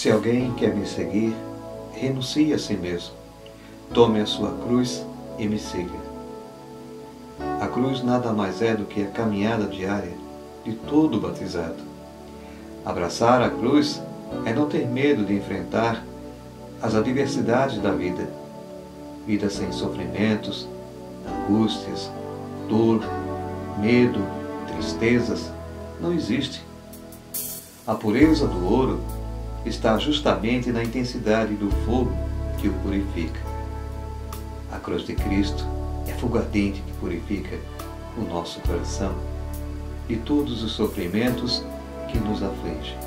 Se alguém quer me seguir, renuncie a si mesmo, tome a sua cruz e me siga. A cruz nada mais é do que a caminhada diária de todo batizado. Abraçar a cruz é não ter medo de enfrentar as adversidades da vida. Vida sem sofrimentos, angústias, dor, medo, tristezas, não existe. A pureza do ouro está justamente na intensidade do fogo que o purifica. A cruz de Cristo é fogo ardente que purifica o nosso coração de todos os sofrimentos que nos afligem.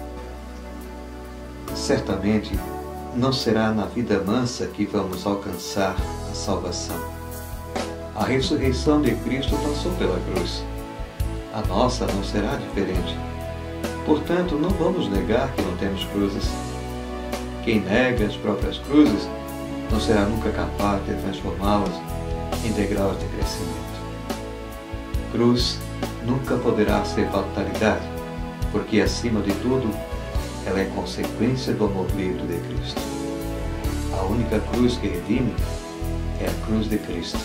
Certamente não será na vida mansa que vamos alcançar a salvação. A ressurreição de Cristo passou pela cruz. A nossa não será diferente. Portanto, não vamos negar que não temos cruzes. Quem nega as próprias cruzes não será nunca capaz de transformá-las em degraus de crescimento. Cruz nunca poderá ser fatalidade, porque, acima de tudo, ela é consequência do amor livre de Cristo. A única cruz que redime é a cruz de Cristo.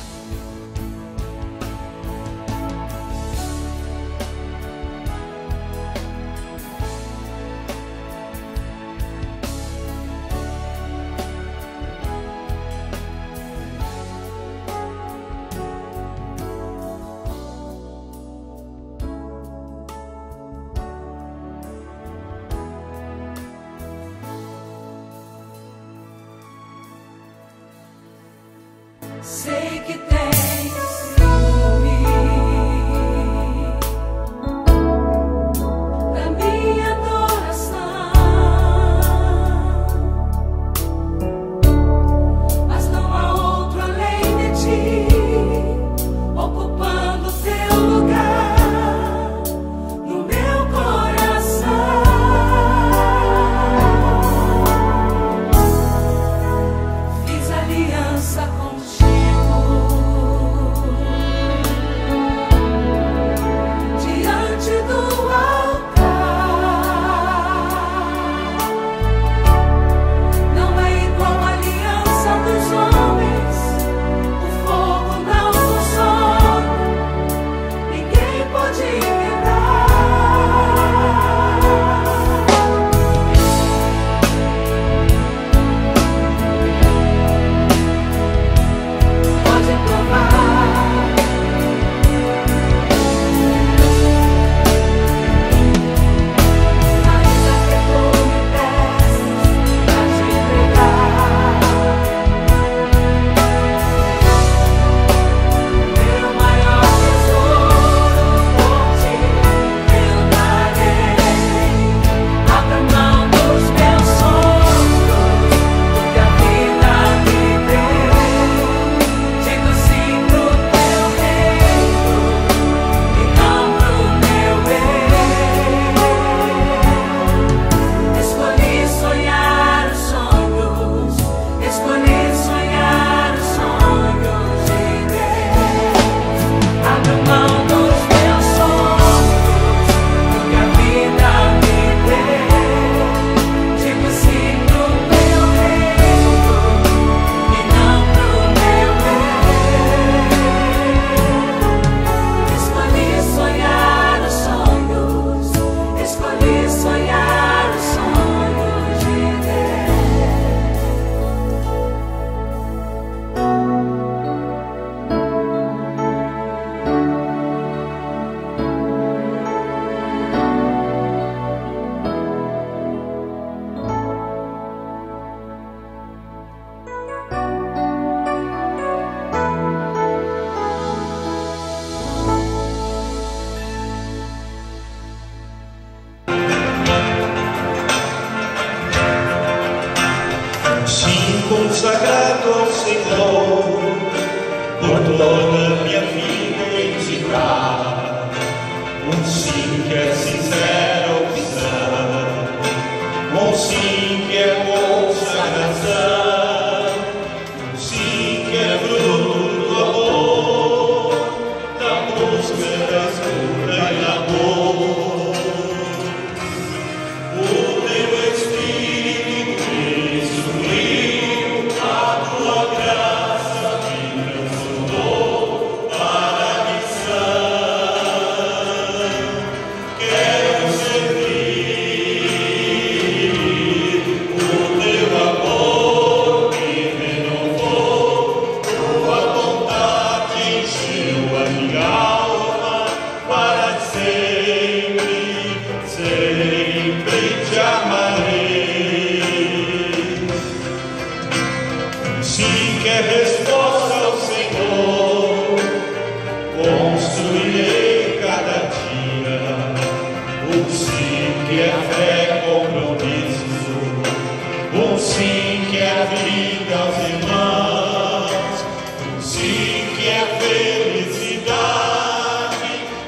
Sei que tens ciúme da minha adoração, mas não há outro além de ti, ocupando teu lugar no meu coração. Fiz aliança contigo, consagrado ao Senhor, por toda minha vida edificar, um sim que é sincera opção, um sim que é consagração, um sim que é fruto do amor, da busca da escuta e amor. O teu Espírito sim que é vida aos irmãos, um sim que é felicidade,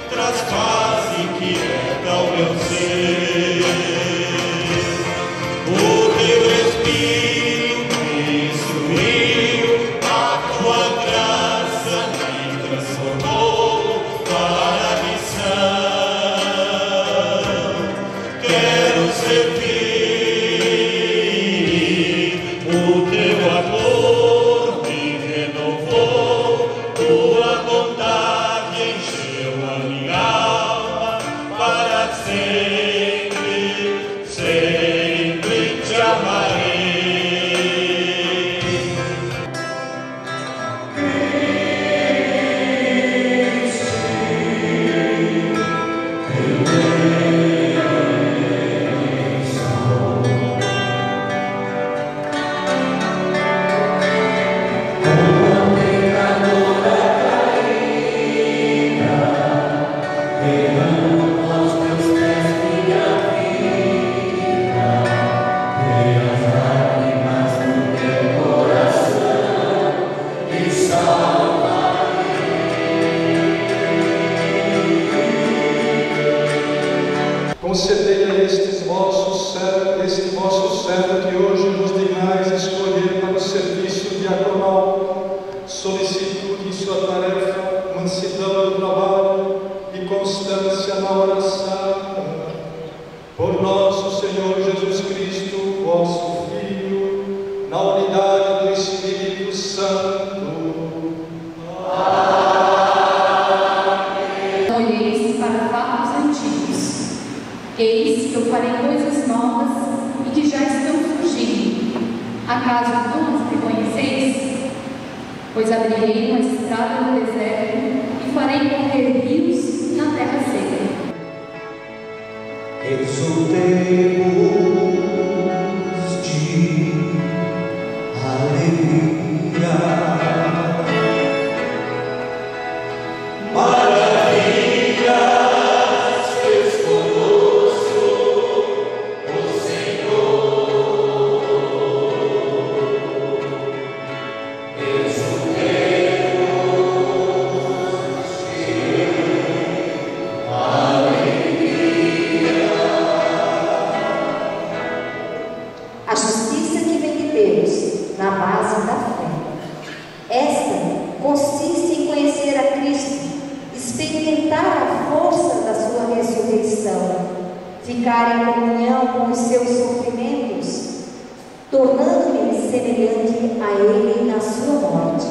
traz paz e quieta ao meu ser. O teu Espírito me instruiu, a tua graça me transformou para a missão. Quero servir, o teu amor me renovou, tua bondade encheu a minha alma para sempre, sempre te amarei. Concedei a este vosso servo que hoje nos dignais escolher para o serviço diaconal, solicitude em sua tarefa, mansidão no trabalho e constância na oração. Por nosso Senhor Jesus Cristo, vosso Filho, na unidade do Espírito Santo. Olheis para fatos antigos. Eis que eu farei coisas novas e que já estão surgindo. Acaso não as reconheceis? Pois abrirei uma estrada no deserto e farei correr rios na terra seca. Exultemos de alegria. Maravilhas fez conosco o Senhor. Exultemos de alegria. A justiça que vem de Deus, na base da fé. Esta consiste em conhecer a Cristo, experimentar a força da sua ressurreição, ficar em comunhão com os seus sofrimentos, tornando-me semelhante a Ele na sua morte.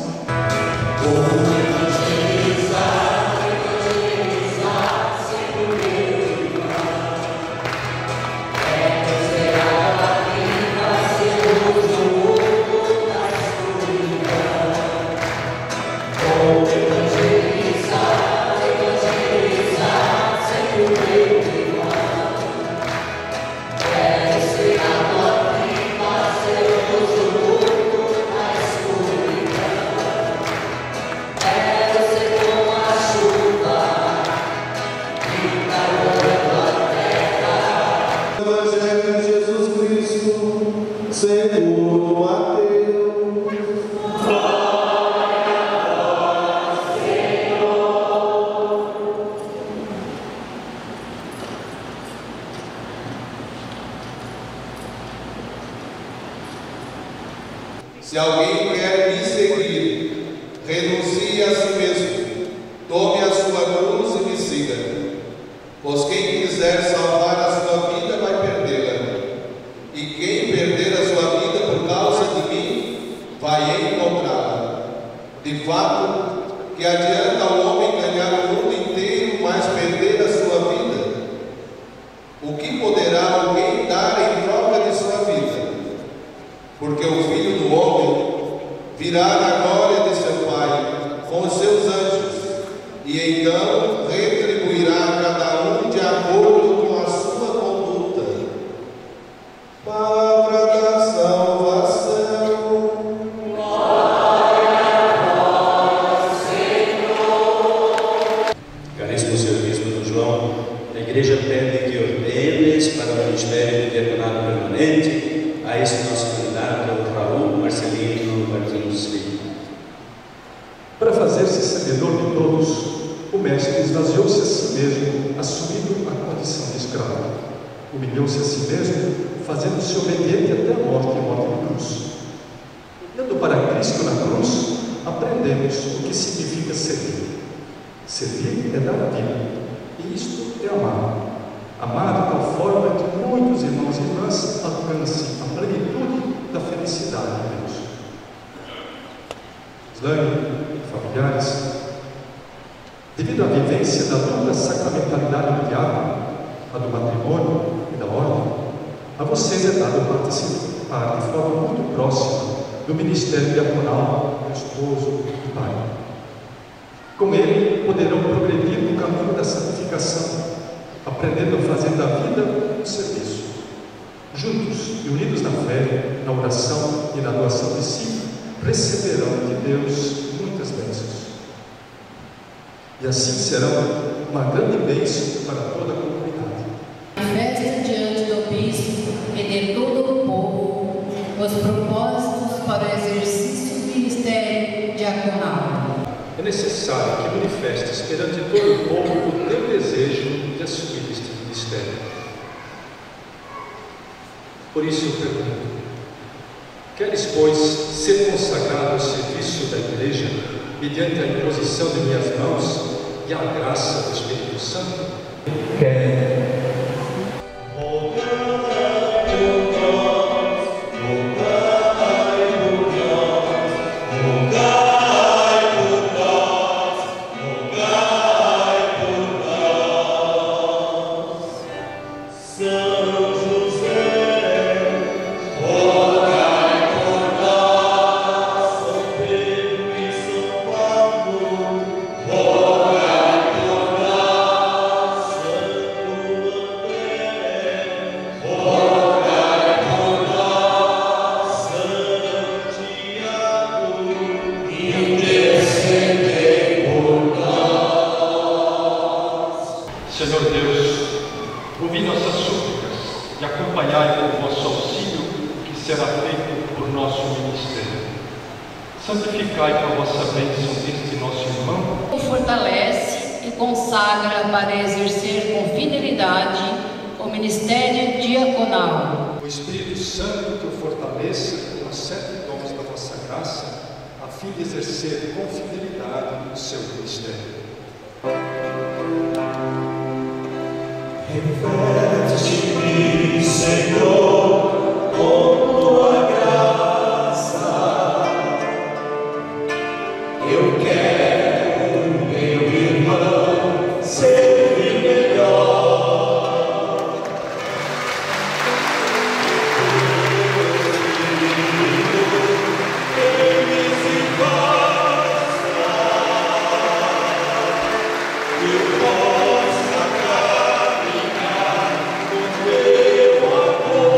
Evangelho de Jesus Cristo, segundo Mateus. Se alguém quer me seguir, renuncie a si mesmo, tome a sua cruz e me siga. Pois quem quiser salvar a sua vida vai perdê-la, e quem perder a sua vida por causa de mim vai encontrá-la. De fato, que adianta ao homem ganhar o mundo inteiro, mas perder a sua vida? O que poderá alguém dar em troca de sua vida? Porque o Filho do Homem virá na glória de seu Pai com os seus anjos, e então retribuirá a cada um de acordo com a sua conduta. Palavra da salvação. Glória a vós, Senhor. Caríssimo Senhor Bispo do João, a Igreja pede que ordenes para o Ministério de Diaconado Permanente a esse nosso candidato Marcelino, Marquinhos Filho. Para fazer-se servidor de todos, o Mestre esvaziou-se a si mesmo, assumindo a condição de escravo. Humilhou-se a si mesmo, fazendo-se obediente até a morte e morte de cruz. Olhando para Cristo na cruz, aprendemos o que significa servir. Servir é dar a vida, e isto é amar. Amar de tal forma que muitos irmãos e irmãs alcancem a plenitude da felicidade de Deus. Islâmico, familiares, devido à vivência da dupla sacramentalidade do diácono, a do matrimônio e da ordem, a vocês é dado participar de forma muito próxima do ministério diaconal do esposo e pai. Com ele, poderão progredir no caminho da santificação, aprendendo a fazer da vida um serviço. Juntos e unidos na fé, na oração e na doação de si, receberão de Deus muitas bênçãos. E assim serão uma grande bênção para toda a comunidade. Manifesta diante do bispo e de todo o povo os propósitos para o exercício do ministério diaconal. É necessário que manifestes perante todo o povo o teu desejo de assumir este ministério. Por isso eu pergunto: queres, pois, ser consagrado ao serviço da Igreja mediante a imposição de minhas mãos e a graça do Espírito Santo? Quero. Senhor Deus, ouvi nossas súplicas e acompanhai com o vosso auxílio o que será feito por nosso ministério. Santificai com a vossa bênção este nosso irmão. O fortalece e consagra para exercer com fidelidade o ministério diaconal. O Espírito Santo que o fortaleça com os 7 dons da vossa graça, a fim de exercer com fidelidade o seu ministério. Reveste-me, Senhor, com tua graça. Eu quero, meu irmão, servir melhor. Eles encosta, eu possa caminhar com teu amor.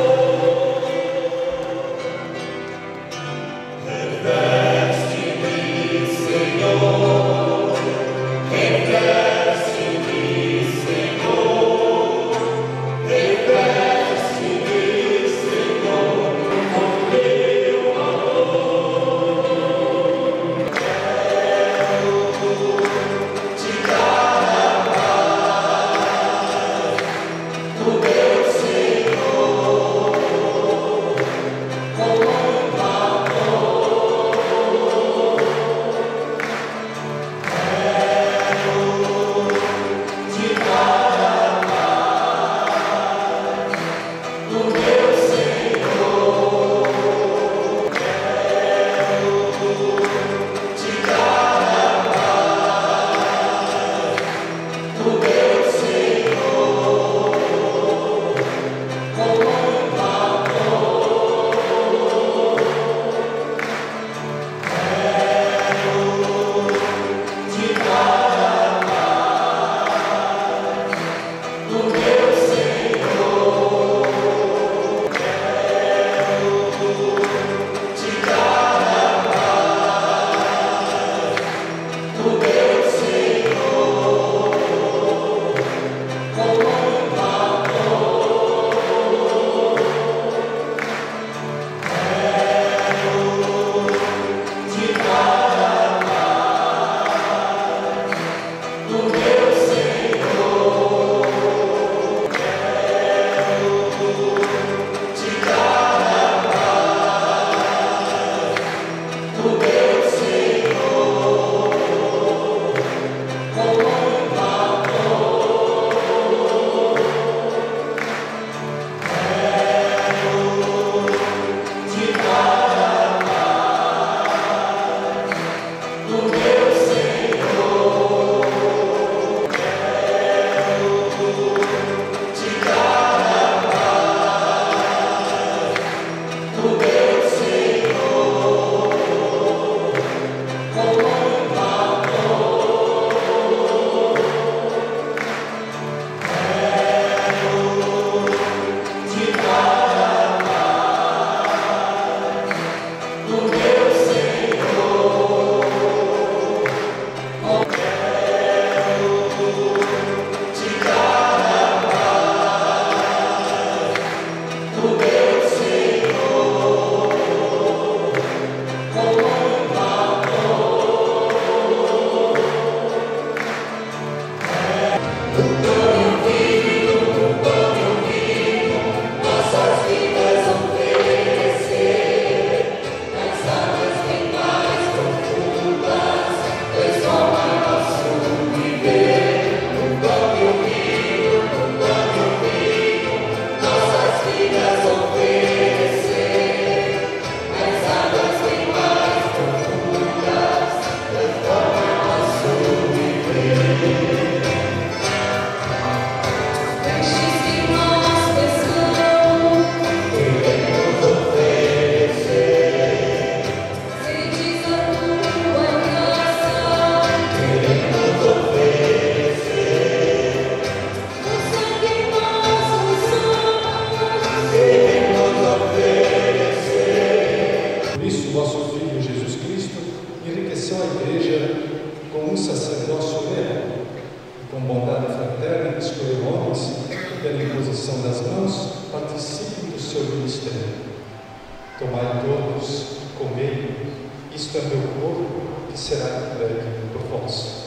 todos e comei, isto é meu corpo que será entregue por vós.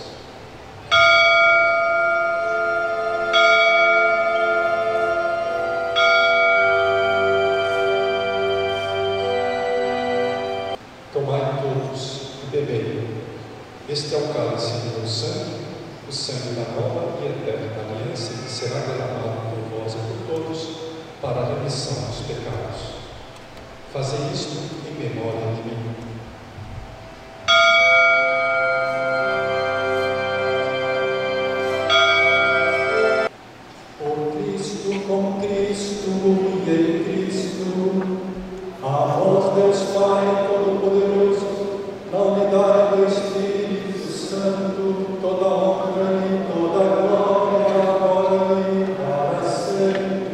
Tomai todos e bebei. Este é o cálice do meu sangue, o sangue da nova e eterna aliança, que será derramado por vós e por todos para a remissão dos pecados. Fazei isto em memória de mim. Por Cristo, com Cristo e em Cristo, a vós Deus Pai Todo-Poderoso, na unidade do Espírito Santo, toda honra e toda glória, agora e para sempre.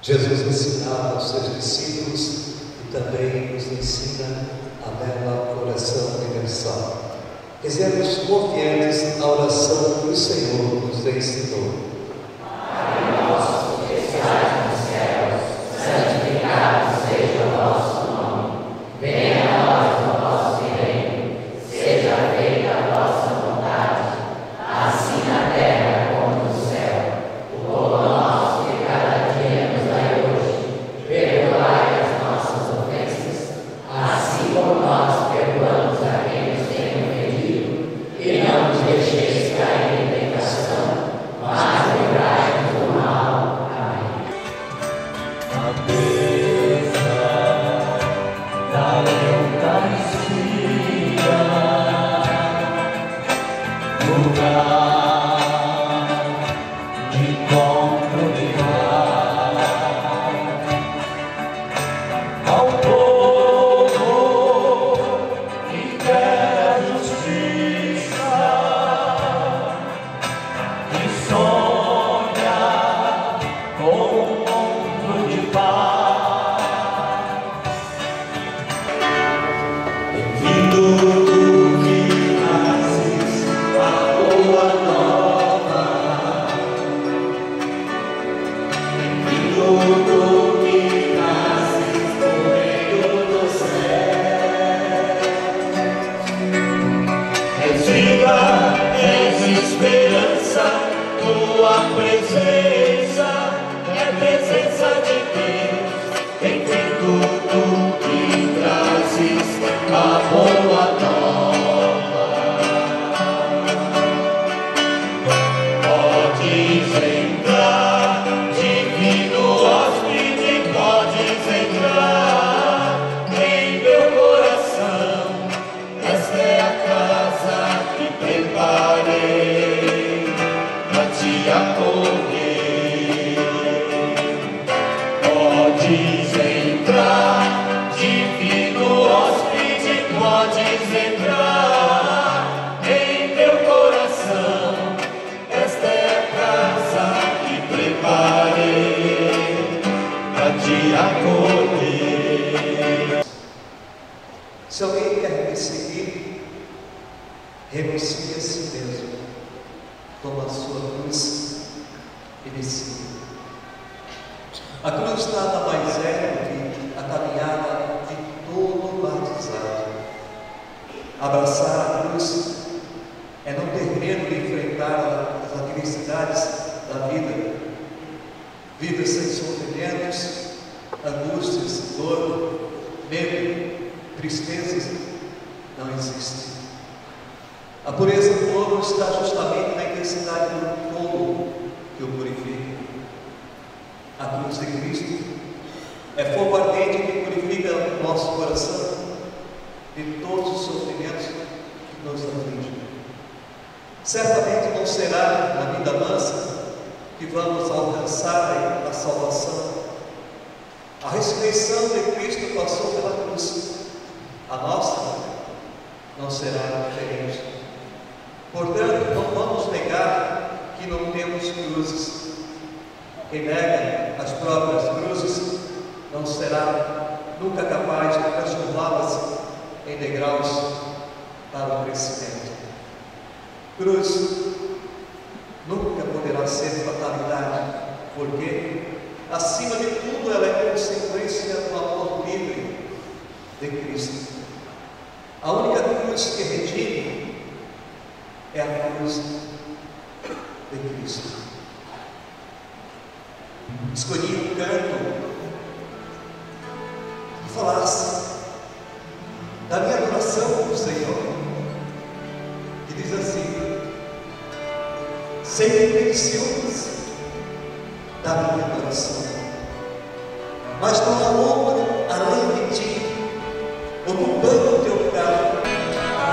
Jesus ensinava aos seus discípulos e também nos ensina a bela oração universal. Rezemos confiantes a oração que o Senhor nos ensinou. Pai nosso que estais nos céus, santificado seja o vosso nome. Venha a nós o vosso reino. Seja feita a vossa vontade, assim na terra como no céu. O pão nosso de cada dia nos dai hoje. Perdoai as nossas ofensas, assim como nós perdoamos a quem nos tem ofendido. E não nos deixeis cair em tentação, mas livrai-nos do mal. Amém. A mesa da Eucaristia, lugar de encontro de ao povo que quer justiça, que sonha com um mundo de paz. Bem-vindo tu que nasces a boa nova. Bem-vindo tu que nasces no reino do céu. És vida, és esperança, tua presença é presença de Deus. Bem-vindo tu que trazes a boa nova. Podes entrar, divino hóspede, podes entrar em meu coração. Esta é a casa que preparei para te acolher. Podes entrar, divino hóspede, podes entrar em meu coração. Esta é a casa que preparei para te acolher. Se alguém quer me seguir, renuncie a si mesmo, toma a sua cruz e me siga. A cruz nada mais é do que a caminhada de todo batizado. Abraçar a cruz é não ter medo de enfrentar as adversidades da vida. Vida sem sofrimentos, angústias, dor, medo, tristezas, não existe. A pureza do fogo está justamente na intensidade do fogo que o purifica. A cruz de Cristo é fogo ardente que purifica o nosso coração de todos os sofrimentos que nos afligem. Certamente não será na vida mansa que vamos alcançar a salvação. A ressurreição de Cristo passou pela cruz. A nossa não será diferente. Portanto, não vamos negar que não temos cruzes. Quem nega as próprias cruzes não será nunca capaz de transformá-las em degraus para o crescimento. Cruz nunca poderá ser fatalidade, porque, acima de tudo, ela é consequência do amor livre de Cristo. A única cruz que redime é a cruz de Cristo. Escolhi um canto que falasse da minha adoração ao Senhor, que diz assim: sempre tem ciúmes da minha adoração, mas não há outra além de ti, ocupando o teu lugar.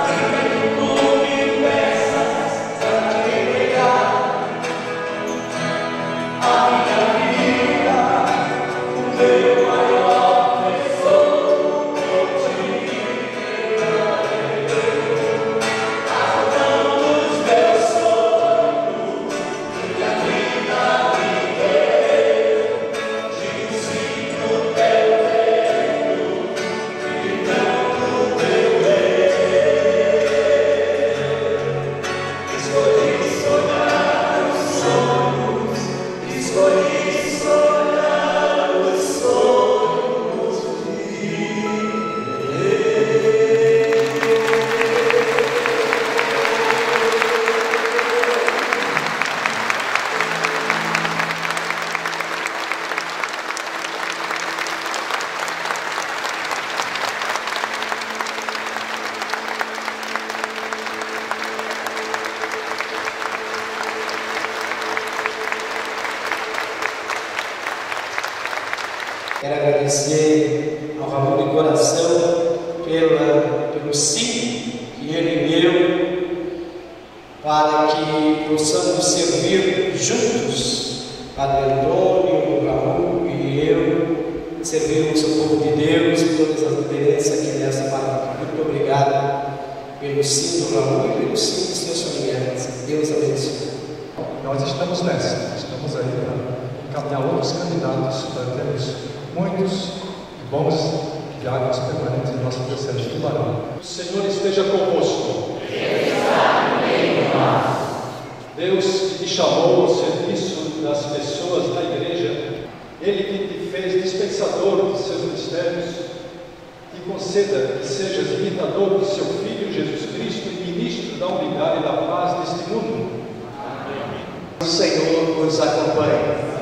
Ainda que tu me peças a te entregar a minha vida, o meu maior tesouro eu te entregarei, adorando os meus sonhos e a vida me deu, te ensino o teu reino e não o teu rei. Escolhi sonhar os sonhos, escolhi sonhar os sonhos de Quero agradecer ao Ramon de coração pelo sim que ele deu para que possamos servir juntos, Padre Antônio, o Ramon e eu, servirmos o povo de Deus e todas as lideranças aqui nessa palavra. Muito obrigado pelo sim do Ramon e pelo sim dos seus familiares. Deus abençoe. Nós estamos nessa, estamos aí para encaminhar outros candidatos para termos muitos e bons diáconos permanentes em nossa diocese de Tubarão. O Senhor esteja convosco. Deus que te chamou ao serviço das pessoas da igreja, Ele que te fez dispensador de seus mistérios, te conceda que sejas imitador de seu Filho Jesus Cristo e ministro da unidade e da paz deste mundo. O Senhor nos acompanhe.